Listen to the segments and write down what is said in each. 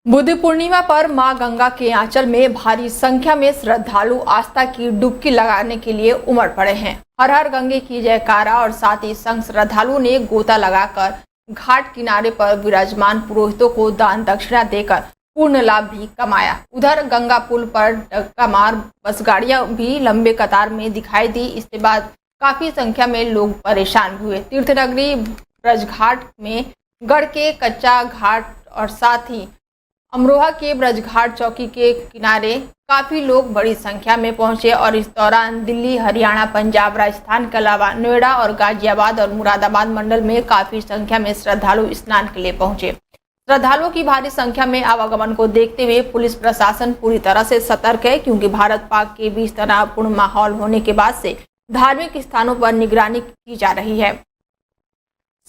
बुद्ध पूर्णिमा पर मां गंगा के आंचल में भारी संख्या में श्रद्धालु आस्था की डुबकी लगाने के लिए उमड़ पड़े हैं। हर हर गंगे की जयकारा और साथ ही संग श्रद्धालुओं ने गोता लगाकर घाट किनारे पर विराजमान पुरोहितों को दान दक्षिणा देकर पूर्ण लाभ भी कमाया। उधर गंगा पुल पर डग्गामार बस गाड़ियां भी लंबे कतार में दिखाई दी। इसके बाद काफी संख्या में लोग परेशान हुए। तीर्थनगरी ब्रजघाट में गढ़ के कच्चा घाट और साथ ही अमरोहा के ब्रजघाट चौकी के किनारे काफी लोग बड़ी संख्या में पहुंचे और इस दौरान दिल्ली, हरियाणा, पंजाब, राजस्थान के अलावा नोएडा और गाजियाबाद और मुरादाबाद मंडल में काफी संख्या में श्रद्धालु स्नान के लिए पहुंचे। श्रद्धालुओं की भारी संख्या में आवागमन को देखते हुए पुलिस प्रशासन पूरी तरह से सतर्क है, क्योंकि भारत पाक के बीच तनावपूर्ण माहौल होने के बाद से धार्मिक स्थानों पर निगरानी की जा रही है।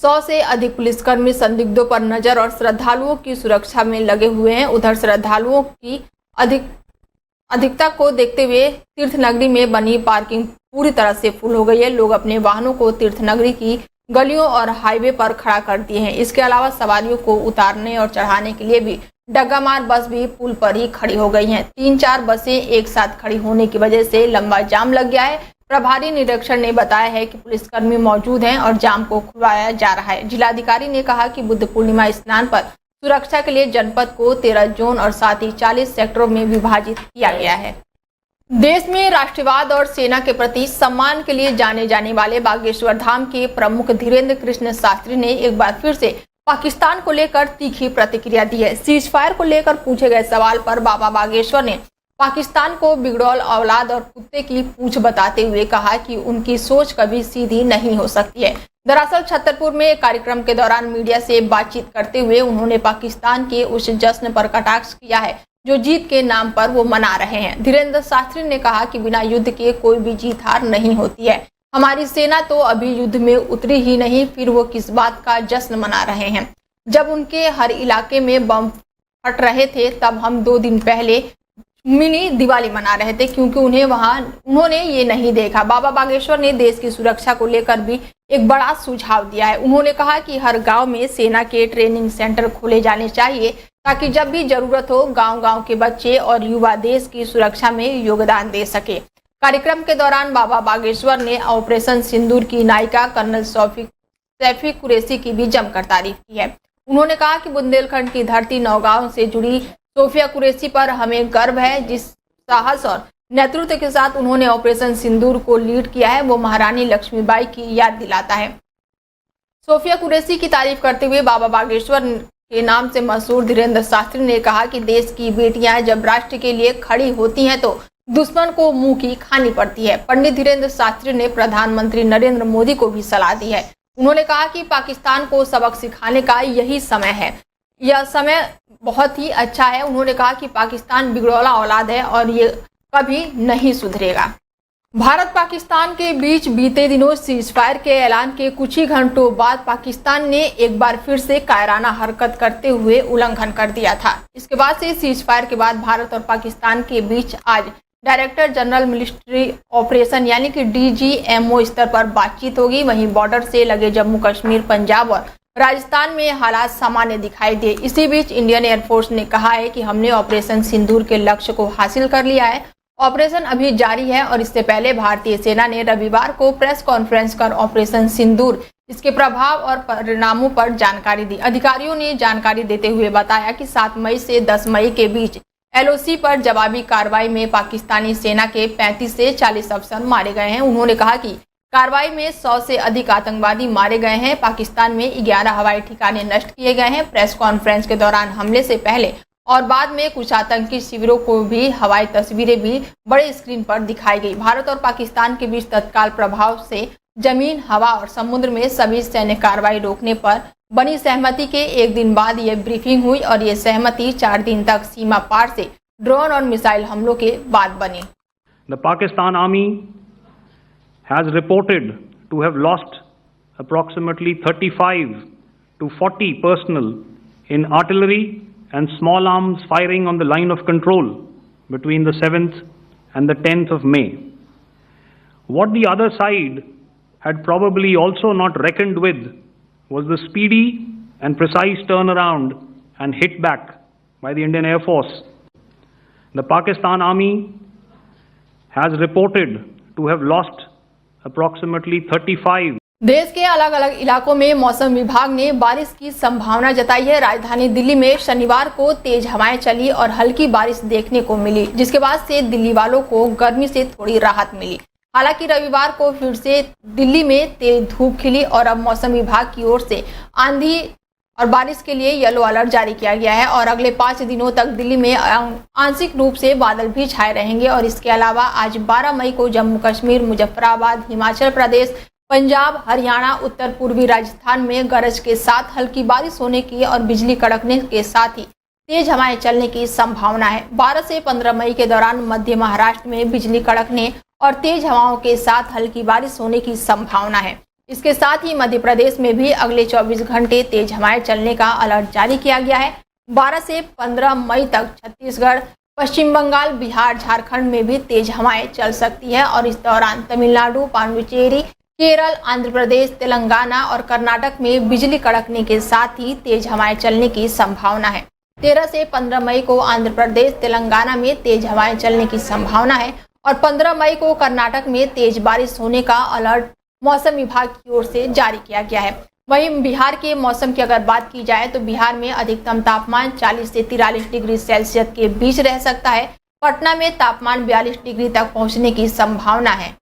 100 से अधिक पुलिसकर्मी संदिग्धों पर नजर और श्रद्धालुओं की सुरक्षा में लगे हुए हैं। उधर श्रद्धालुओं की अधिकता को देखते हुए तीर्थनगरी में बनी पार्किंग पूरी तरह से फुल हो गई है। लोग अपने वाहनों को तीर्थनगरी की गलियों और हाईवे पर खड़ा कर दिए हैं। इसके अलावा सवारियों को उतारने और चढ़ाने के लिए भी डग्गामार बस भी पुल पर ही खड़ी हो गई हैं। 3-4 बसें एक साथ खड़ी होने की वजह से लंबा जाम लग गया है। प्रभारी निरीक्षक ने बताया है कि पुलिसकर्मी मौजूद हैं और जाम को खुलवाया जा रहा है। जिलाधिकारी ने कहा कि बुद्ध पूर्णिमा स्नान पर सुरक्षा के लिए जनपद को 13 जोन और साथ ही 40 सेक्टरों में विभाजित किया गया है। देश में राष्ट्रवाद और सेना के प्रति सम्मान के लिए जाने जाने वाले बागेश्वर धाम के प्रमुख धीरेन्द्र कृष्ण शास्त्री ने एक बार फिर से पाकिस्तान को लेकर तीखी प्रतिक्रिया दी है। सीज फायर को लेकर पूछे गए सवाल पर बाबा बागेश्वर ने पाकिस्तान को बिगड़ौल औलाद और कुत्ते की पूंछ बताते हुए कहा कि उनकी सोच कभी सीधी नहीं हो सकती है। दरअसल छतरपुर में एक कार्यक्रम के दौरान मीडिया से बातचीत करते हुए उन्होंने पाकिस्तान के उस जश्न पर कटाक्ष किया है जो जीत के नाम पर वो मना रहे हैं। धीरेन्द्र शास्त्री ने कहा कि बिना युद्ध के कोई भी जीत हार नहीं होती है। हमारी सेना तो अभी युद्ध में उतरी ही नहीं, फिर वो किस बात का जश्न मना रहे हैं। जब उनके हर इलाके में बम फट रहे थे तब हम 2 दिन पहले मिनी दिवाली मना रहे थे, क्योंकि उन्होंने ये नहीं देखा। बाबा बागेश्वर ने देश की सुरक्षा को लेकर भी एक बड़ा सुझाव दिया है। उन्होंने कहा कि हर गांव में सेना के ट्रेनिंग सेंटर खोले जाने चाहिए, ताकि जब भी जरूरत हो गांव-गांव के बच्चे और युवा देश की सुरक्षा में योगदान दे सके। कार्यक्रम के दौरान बाबा बागेश्वर ने ऑपरेशन सिंदूर की नायिका कर्नल सैफी कुरैशी की भी जमकर तारीफ की है। उन्होंने कहा कि बुंदेलखंड की धरती नौगांव से जुड़ी सोफिया कुरैशी पर हमें गर्व है। जिस साहस और नेतृत्व के साथ उन्होंने ऑपरेशन सिंदूर को लीड किया है वो महारानी लक्ष्मीबाई की याद दिलाता है। सोफिया कुरैशी की तारीफ करते हुए बाबा बागेश्वर के नाम से मशहूर धीरेन्द्र शास्त्री ने कहा कि देश की बेटियां जब राष्ट्र के लिए खड़ी होती हैं तो दुश्मन को मुंह की खानी पड़ती है। पंडित धीरेन्द्र शास्त्री ने प्रधानमंत्री नरेंद्र मोदी को भी सलाह दी है। उन्होंने कहा कि पाकिस्तान को सबक सिखाने का यही समय है। यह समय बहुत ही अच्छा है। उन्होंने कहा कि पाकिस्तान बिगड़ौला औलाद है और ये कभी नहीं सुधरेगा। भारत पाकिस्तान के बीच बीते दिनों सीज फायर के ऐलान के कुछ ही घंटों बाद पाकिस्तान ने एक बार फिर से कायराना हरकत करते हुए उल्लंघन कर दिया था। इसके बाद से सीज फायर के बाद भारत और पाकिस्तान के बीच आज डायरेक्टर जनरल मिलिट्री ऑपरेशन यानी कि DGMO स्तर पर बातचीत होगी। वहीं बॉर्डर से लगे जम्मू कश्मीर, पंजाब और राजस्थान में हालात सामान्य दिखाई दिए। इसी बीच इंडियन एयरफोर्स ने कहा है कि हमने ऑपरेशन सिंदूर के लक्ष्य को हासिल कर लिया है। ऑपरेशन अभी जारी है और इससे पहले भारतीय सेना ने रविवार को प्रेस कॉन्फ्रेंस कर ऑपरेशन सिंदूर, इसके प्रभाव और परिणामों पर जानकारी दी। अधिकारियों ने जानकारी देते हुए बताया कि 7 मई से 10 मई के बीच LOC पर जवाबी कार्रवाई में पाकिस्तानी सेना के 35 से 40 अफसर मारे गए हैं। उन्होंने कहा कि कार्रवाई में 100 से अधिक आतंकवादी मारे गए हैं। पाकिस्तान में 11 हवाई ठिकाने नष्ट किए गए हैं। प्रेस कॉन्फ्रेंस के दौरान हमले से पहले और बाद में कुछ आतंकी शिविरों को भी हवाई तस्वीरें भी बड़े स्क्रीन पर दिखाई गई। भारत और पाकिस्तान के बीच तत्काल प्रभाव से जमीन, हवा और समुद्र में सभी सैन्य कार्रवाई रोकने पर बनी सहमति के एक दिन बाद यह ब्रीफिंग हुई और ये सहमति 4 दिन तक सीमा पार से ड्रोन और मिसाइल हमलों के बाद बनी। The Pakistan Army has reported to have lost approximately 35 to 40 personnel in artillery and small arms firing on the line of control between the 7th and the 10th of May. What the other side had probably also not reckoned with was the speedy and precise turnaround and hit back by the Indian Air Force. The Pakistan Army has reported to have lost approximately 35. देश के अलग अलग इलाकों में मौसम विभाग ने बारिश की संभावना जताई है। राजधानी दिल्ली में शनिवार को तेज हवाएं चली और हल्की बारिश देखने को मिली, जिसके बाद से दिल्ली वालों को गर्मी से थोड़ी राहत मिली। हालांकि रविवार को फिर से दिल्ली में तेज धूप खिली और अब मौसम विभाग की ओर से आंधी और बारिश के लिए येलो अलर्ट जारी किया गया है और अगले 5 दिनों तक दिल्ली में आंशिक रूप से बादल भी छाए रहेंगे। और इसके अलावा आज 12 मई को जम्मू कश्मीर, मुजफ्फराबाद, हिमाचल प्रदेश, पंजाब, हरियाणा, उत्तर पूर्वी राजस्थान में गरज के साथ हल्की बारिश होने की और बिजली कड़कने के साथ ही तेज हवाएं चलने की संभावना है। 12 से 15 मई के दौरान मध्य महाराष्ट्र में बिजली कड़कने और तेज हवाओं के साथ हल्की बारिश होने की संभावना है। इसके साथ ही मध्य प्रदेश में भी अगले 24 घंटे तेज हवाएं चलने का अलर्ट जारी किया गया है। 12 से 15 मई तक छत्तीसगढ़, पश्चिम बंगाल, बिहार, झारखंड में भी तेज हवाएं चल सकती है और इस दौरान तमिलनाडु, पांडिचेरी, केरल, आंध्र प्रदेश, तेलंगाना और कर्नाटक में बिजली कड़कने के साथ ही तेज हवाएं चलने की संभावना है। 13 से 15 मई को आंध्र प्रदेश, तेलंगाना में तेज हवाएं चलने की संभावना है और 15 मई को कर्नाटक में तेज बारिश होने का अलर्ट मौसम विभाग की ओर से जारी किया गया है। वहीं बिहार के मौसम की अगर बात की जाए तो बिहार में अधिकतम तापमान 40 से 43 डिग्री सेल्सियस के बीच रह सकता है। पटना में तापमान 42 डिग्री तक पहुंचने की संभावना है।